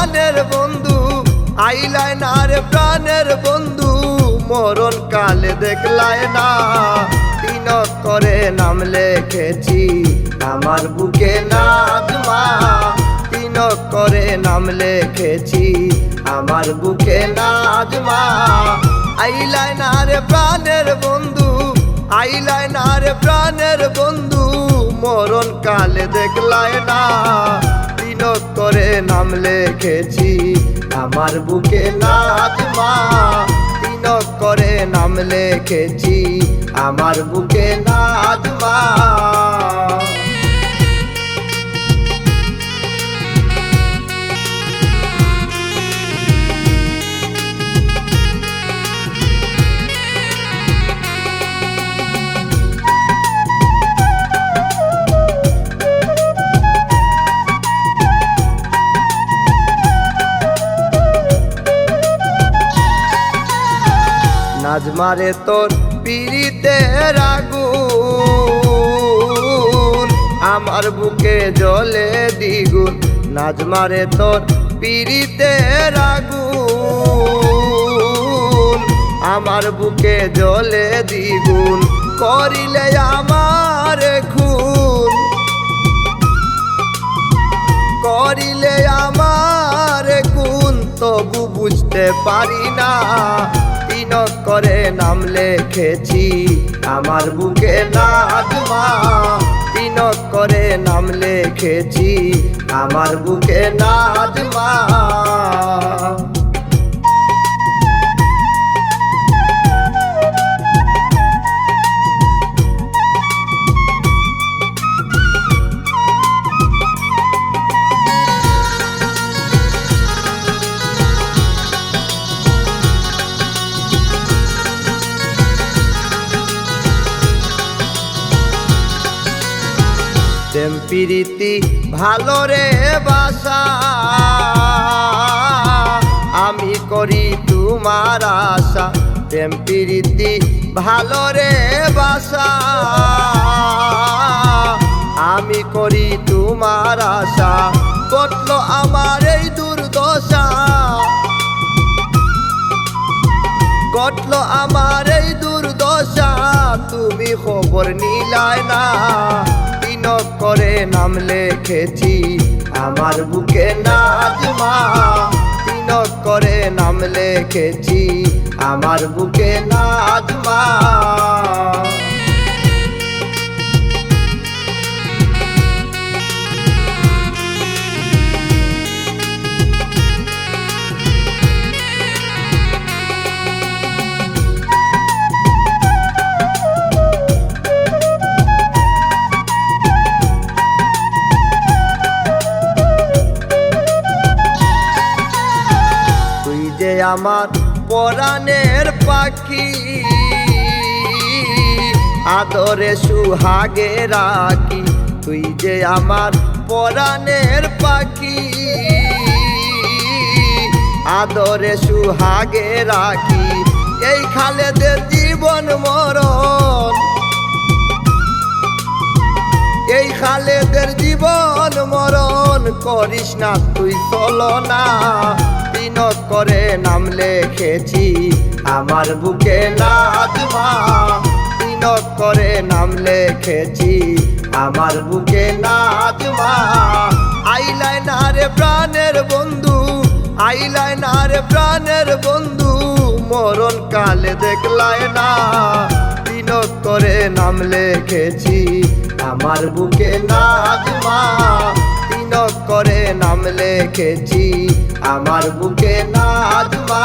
প্রাণের বন্ধু, আইলাইনার প্রাণের বন্ধু, মরণ কালে দেখলাই না। তিনক করে নাম লিখেছি আমার বুকে নাজমা, তিনক করে নাম লিখেছি আমার বুকে নাজমা। আইলাইনার প্রাণের বন্ধু, আইলাইনার প্রাণের বন্ধু, মরণ কালে দেখলাই না। তিনক করে নাম লিখেছি আমার বুকে নাজমা, তিনক করে নাম লিখেছি আমার বুকে নাজমা। নাজমারে তোর পিরিতের আগুন আমার বুকে জ্বলে দ্বিগুণ, নাজমারে তোর পিরিতের আগুন আমার বুকে জ্বলে দ্বিগুণ। করিলে আমার খুন, করিলে আমার খুন, তবু বুঝতে পারি না। তিনক করে নাম লিখেছি আমার বুকে নাজমা, তিনক করে নাম লিখেছি আমার বুকে নাজমা। প্রেম প্রীতি ভালো রে বাসা, আমি করি তোমার আশা। প্রেম প্রীতি ভালো রে বাসা, আমি করি তোমার আশা। কটলো আমার এই দুর্দশা, কটলো আমার এই দুর্দশা, তুমি খবর নিলাই না। তিনক করে নাম লিখেছি আমার বুকে নাজমা, তিনক করে নাম লিখেছি আমার বুকে নাজমা। আমার পরাণের পাখি, আদরে সুহাগে রাখি। তুই যে আমার পরাণের পাখি, আদরে সুহাগে রাখি। এই খালেদের জীবন মরণ, এই খালেদের জীবন মরণ, করিস না তুই ছলনা। তিনক করে নাম লিখেছি আমার বুকে নাজমা, তিনক করে নাম লিখেছি আমার বুকে নাজমা। আইলাইনার প্রাণের বন্ধু, আইলাইনার প্রাণের বন্ধু, মরণ কালে দেখলাই না। তিনক করে নাম লিখেছি আমার বুকে নাজমা, তিনক করে নাম লিখেছি আমার বুকে নাজমা।